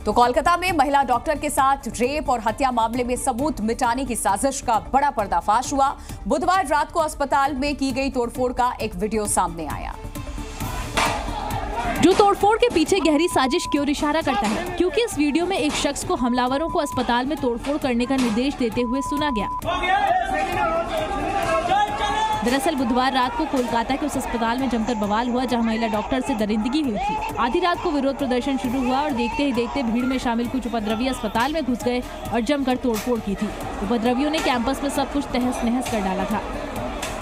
तो कोलकाता में महिला डॉक्टर के साथ रेप और हत्या मामले में सबूत मिटाने की साजिश का बड़ा पर्दाफाश हुआ। बुधवार रात को अस्पताल में की गई तोड़फोड़ का एक वीडियो सामने आया। जो तोड़फोड़ के पीछे गहरी साजिश की ओर इशारा करता है, क्योंकि इस वीडियो में एक शख्स को हमलावरों को अस्पताल में तोड़फोड़ करने का निर्देश देते हुए सुना गया। दरअसल बुधवार रात को कोलकाता के उस अस्पताल में जमकर बवाल हुआ जहां महिला डॉक्टर से दरिंदगी हुई थी। आधी रात को विरोध प्रदर्शन शुरू हुआ और देखते ही देखते भीड़ में शामिल कुछ उपद्रवी अस्पताल में घुस गए और जमकर तोड़फोड़ की थी। उपद्रवियों ने कैंपस में सब कुछ तहस नहस कर डाला था।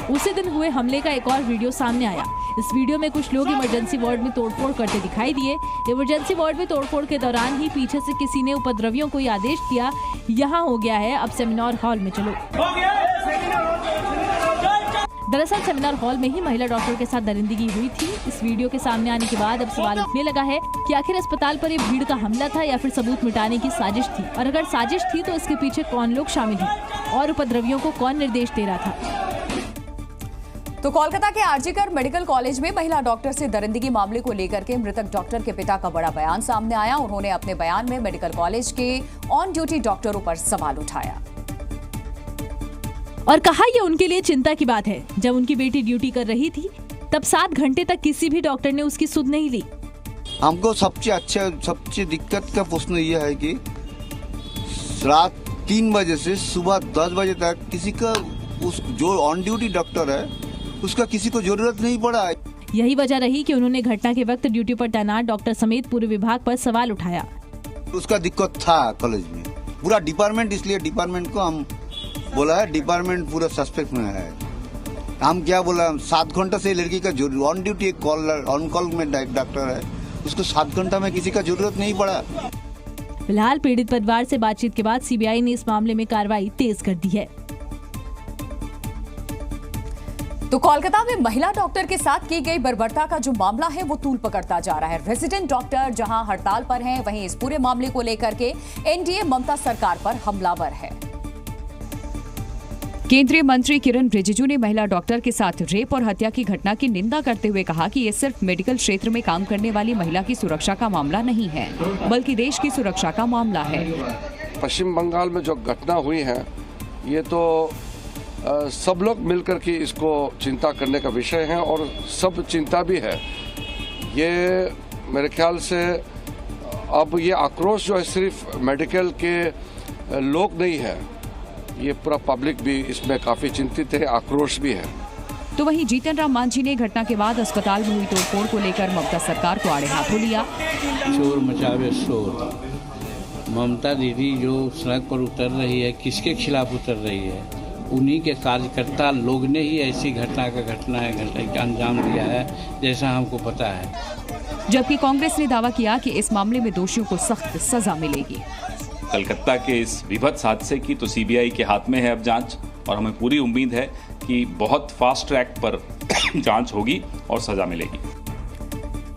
उसी दिन हुए हमले का एक और वीडियो सामने आया। इस वीडियो में कुछ लोग इमरजेंसी वार्ड में तोड़फोड़ करते दिखाई दिए। इमरजेंसी वार्ड में तोड़फोड़ के दौरान ही पीछे से किसी ने उपद्रवियों को आदेश दिया, यहाँ हो गया है, अब सेमिनार हॉल में चलो। दरअसल सेमिनार हॉल में ही महिला डॉक्टर के साथ दरिंदगी हुई थी। इस वीडियो के सामने आने के बाद अब सवाल उठने लगा है कि आखिर अस्पताल पर ये भीड़ का हमला था या फिर सबूत मिटाने की साजिश थी, और अगर साजिश थी तो इसके पीछे कौन लोग शामिल हैं और उपद्रवियों को कौन निर्देश दे रहा था। तो कोलकाता के आरजीकर मेडिकल कॉलेज में महिला डॉक्टर से दरिंदगी मामले को लेकर के मृतक डॉक्टर के पिता का बड़ा बयान सामने आया। उन्होंने अपने बयान में मेडिकल कॉलेज के ऑन ड्यूटी डॉक्टरों पर सवाल उठाया और कहा यह उनके लिए चिंता की बात है। जब उनकी बेटी ड्यूटी कर रही थी तब 7 घंटे तक किसी भी डॉक्टर ने उसकी सुध नहीं ली। हमको सबसे दिक्कत का प्रश्न यह है कि रात 3 बजे से सुबह 10 बजे तक किसी का जो ऑन ड्यूटी डॉक्टर है उसका किसी को जरूरत नहीं पड़ा। यही वजह रही कि उन्होंने घटना के वक्त ड्यूटी पर तैनात डॉक्टर समेत पूरे विभाग पर सवाल उठाया। उसका दिक्कत था कॉलेज में पूरा डिपार्टमेंट, इसलिए डिपार्टमेंट को हम बोला है, डिपार्टमेंट पूरा सस्पेक्ट में है। हम क्या बोला, 7 घंटा से लड़की का ऑन ड्यूटी ऑन कॉल में डॉक्टर है, उसको 7 घंटा में किसी का जरूरत नहीं पड़ा। फिलहाल पीड़ित परिवार से बातचीत के बाद सीबीआई ने इस मामले में कार्रवाई तेज कर दी है। तो कोलकाता में महिला डॉक्टर के साथ की गई बर्बरता का जो मामला है वो तूल पकड़ता जा रहा है। रेजिडेंट डॉक्टर जहां हड़ताल पर हैं, वहीं इस पूरे मामले को लेकर के एनडीए ममता सरकार पर हमलावर है। केंद्रीय मंत्री किरण रिजिजू ने महिला डॉक्टर के साथ रेप और हत्या की घटना की निंदा करते हुए कहा कि ये सिर्फ मेडिकल क्षेत्र में काम करने वाली महिला की सुरक्षा का मामला नहीं है, बल्कि देश की सुरक्षा का मामला है। पश्चिम बंगाल में जो घटना हुई है, ये तो सब लोग मिलकर के इसको चिंता करने का विषय है और सब चिंता भी है। ये मेरे ख्याल से अब ये आक्रोश जो है सिर्फ मेडिकल के लोग नहीं है, ये पूरा पब्लिक भी इसमें काफी चिंतित है, आक्रोश भी है। तो वहीं जीतन राम मांझी ने घटना के बाद अस्पताल में हुई तोड़फोड़ को लेकर ममता सरकार को आड़े हाथों लिया। शोर मचावे शोर, ममता दीदी जो सड़क पर उतर रही है, किसके खिलाफ उतर रही है? उन्हीं के कार्यकर्ता लोग ने ही ऐसी घटना का अंजाम दिया है, जैसा हमको पता है। जबकि कांग्रेस ने दावा किया कि इस मामले में दोषियों को सख्त सजा मिलेगी। कलकत्ता के इस विभत्स हादसे की तो सीबीआई के हाथ में है अब जांच, और हमें पूरी उम्मीद है कि बहुत फास्ट ट्रैक पर जांच होगी और सजा मिलेगी।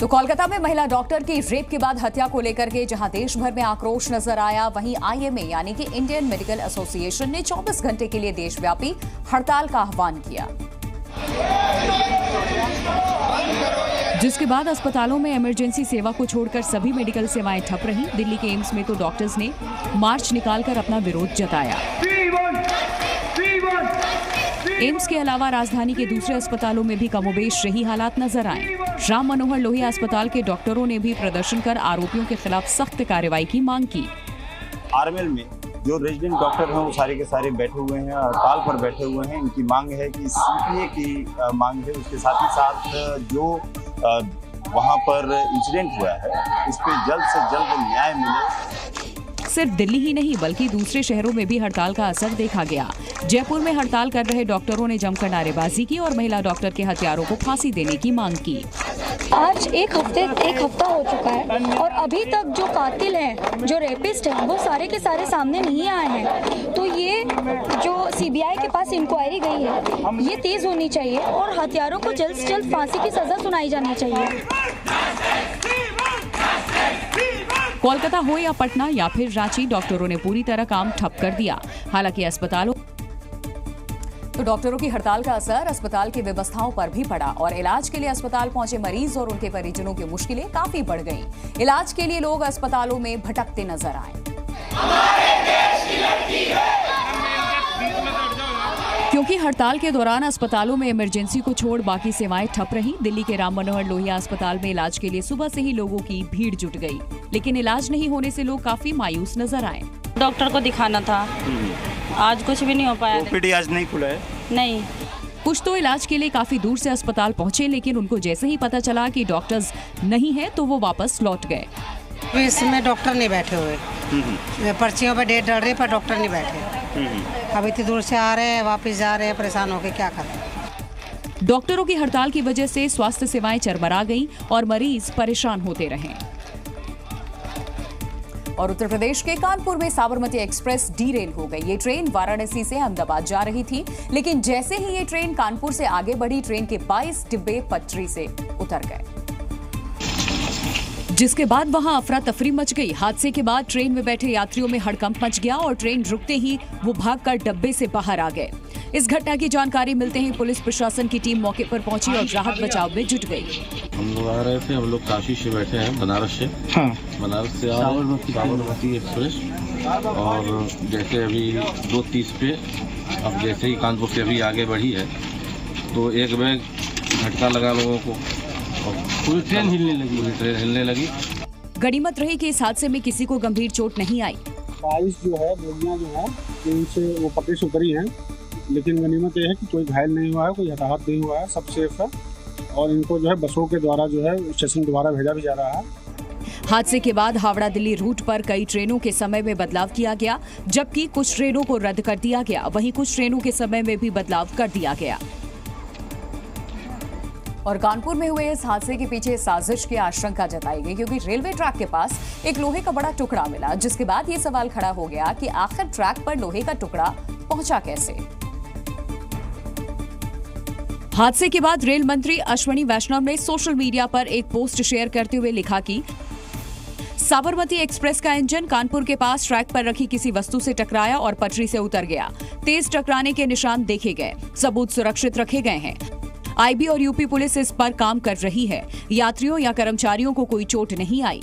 तो कोलकाता में महिला डॉक्टर की रेप के बाद हत्या को लेकर के जहां देश भर में आक्रोश नजर आया, वहीं आईएमए यानी कि इंडियन मेडिकल एसोसिएशन ने 24 घंटे के लिए देशव्यापी हड़ताल का आह्वान किया, जिसके बाद अस्पतालों में इमरजेंसी सेवा को छोड़कर सभी मेडिकल सेवाएं ठप रहीं। दिल्ली के एम्स में तो डॉक्टर्स ने मार्च निकालकर अपना विरोध जताया। एम्स के अलावा राजधानी के दूसरे अस्पतालों में भी कमोबेश यही हालात नजर आए। राम मनोहर लोहिया अस्पताल के डॉक्टरों ने भी प्रदर्शन कर आरोपियों के खिलाफ सख्त कार्रवाई की मांग की। आरएमएल में जो रेजिडेंट डॉक्टर हैं वो सारे के सारे बैठे हुए हैं, हड़ताल पर बैठे हुए हैं। इनकी मांग है कि सीपीए की मांग है, उसके साथ ही साथ जो वहां पर इंसिडेंट हुआ है इस पे जल्द से जल्द न्याय मिले। सिर्फ दिल्ली ही नहीं बल्कि दूसरे शहरों में भी हड़ताल का असर देखा गया। जयपुर में हड़ताल कर रहे डॉक्टरों ने जमकर नारेबाजी की और महिला डॉक्टर के हत्यारों को फांसी देने की मांग की। आज एक हफ्ता हो चुका है और अभी तक जो कातिल हैं, जो रेपिस्ट हैं, वो सारे के सारे सामने नहीं आए हैं। तो ये जो सीबीआई के पास इंक्वायरी गई है, ये तेज होनी चाहिए और हत्यारों को जल्द से जल्द फांसी की सजा सुनाई जानी चाहिए। कोलकाता हो या पटना या फिर रांची, डॉक्टरों ने पूरी तरह काम ठप कर दिया। हालांकि अस्पतालों तो डॉक्टरों की हड़ताल का असर अस्पताल की व्यवस्थाओं पर भी पड़ा और इलाज के लिए अस्पताल पहुंचे मरीज और उनके परिजनों की मुश्किलें काफी बढ़ गईं। इलाज के लिए लोग अस्पतालों में भटकते नजर आए। क्योंकि हड़ताल के दौरान अस्पतालों में इमरजेंसी को छोड़ बाकी सेवाएं ठप रहीं, दिल्ली के राम मनोहर लोहिया अस्पताल में इलाज के लिए सुबह से ही लोगों की भीड़ जुट गई, लेकिन इलाज नहीं होने से लोग काफी मायूस नजर आए। डॉक्टर को दिखाना था, आज कुछ भी नहीं हो पाया। ओपीडी आज नहीं खुला है? नहीं। कुछ तो इलाज के लिए काफी दूर से अस्पताल पहुंचे, लेकिन उनको जैसे ही पता चला कि डॉक्टर्स नहीं है तो वो वापस लौट गए। इसमें डॉक्टर नहीं बैठे हुए, पर्चियों पर डेट डल रही पर डॉक्टर नहीं बैठे। अब इतनी दूर से आ रहे हैं, वापस जा रहे हैं, परेशान होकर क्या करें। डॉक्टरों की हड़ताल की वजह से स्वास्थ्य सेवाएं चरमरा गईं और मरीज परेशान होते रहे। और उत्तर प्रदेश के कानपुर में साबरमती एक्सप्रेस डीरेल हो गई। ये ट्रेन वाराणसी से अहमदाबाद जा रही थी, लेकिन जैसे ही ये ट्रेन कानपुर से आगे बढ़ी, ट्रेन के 22 डिब्बे पटरी से उतर गए, जिसके बाद वहां अफरा तफरी मच गई। हादसे के बाद ट्रेन में बैठे यात्रियों में हड़कंप मच गया और ट्रेन रुकते ही वो भागकर डब्बे से बाहर आ गए। इस घटना की जानकारी मिलते ही पुलिस प्रशासन की टीम मौके पर पहुंची और राहत बचाव में जुट गई। हम लोग आ रहे थे, हम लोग काशी से बैठे हैं, बनारस से। हाँ। बनारस से साबरमती एक्सप्रेस, और जैसे अभी 2:30 पे, अब जैसे ही कानपुर से अभी आगे बढ़ी है तो एक बैग झटका लगा लोगों को और पूरी ट्रेन हिलने लगी। गनीमत रही कि इस हादसे में किसी को गंभीर चोट नहीं आई। 22 जो है बोगियां जो है इनसे वो पटरी से उतरी हैं, लेकिन गनीमत यह है कि कोई घायल नहीं हुआ है, कोई हताहत नहीं हुआ है, सब सेफ है और इनको जो है बसों के द्वारा जो है स्टेशन द्वारा भेजा भी जा रहा है। हादसे के बाद हावड़ा दिल्ली रूट पर कई ट्रेनों के समय में बदलाव किया गया, जबकि कुछ ट्रेनों को रद्द कर दिया गया। वहीं कुछ ट्रेनों के समय में भी बदलाव कर दिया गया। और कानपुर में हुए इस हादसे के पीछे साजिश की आशंका जताई गई, क्योंकि रेलवे ट्रैक के पास एक लोहे का बड़ा टुकड़ा मिला, जिसके बाद ये सवाल खड़ा हो गया कि आखिर ट्रैक पर लोहे का टुकड़ा पहुंचा कैसे। हादसे के बाद रेल मंत्री अश्विनी वैष्णव ने सोशल मीडिया पर एक पोस्ट शेयर करते हुए लिखा कि साबरमती एक्सप्रेस का इंजन कानपुर के पास ट्रैक पर रखी किसी वस्तु से टकराया और पटरी से उतर गया। तेज टकराने के निशान देखे गए, सबूत सुरक्षित रखे गए हैं। आईबी और यूपी पुलिस इस पर काम कर रही है। यात्रियों या कर्मचारियों को कोई चोट नहीं आई।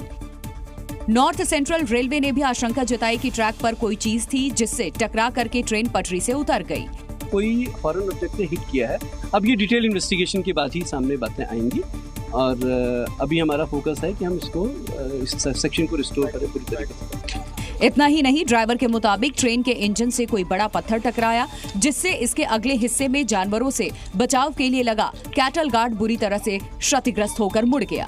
नॉर्थ सेंट्रल रेलवे ने भी आशंका जताई कि ट्रैक पर कोई चीज थी जिससे टकरा करके ट्रेन पटरी से उतर गई। कोई फॉरेन ऑब्जेक्ट ने हिट किया है। अब ये डिटेल इन्वेस्टिगेशन के बाद ही सामने बातें आएंगी और अभी हमारा फोकस है कि हम इसको इस सेक्शन को रिस्टोर करें पूरी तरीके से। इतना ही नहीं, ड्राइवर के मुताबिक ट्रेन के इंजन से कोई बड़ा पत्थर टकराया, जिससे इसके अगले हिस्से में जानवरों से बचाव के लिए लगा कैटल गार्ड बुरी तरह से क्षतिग्रस्त होकर मुड़ गया।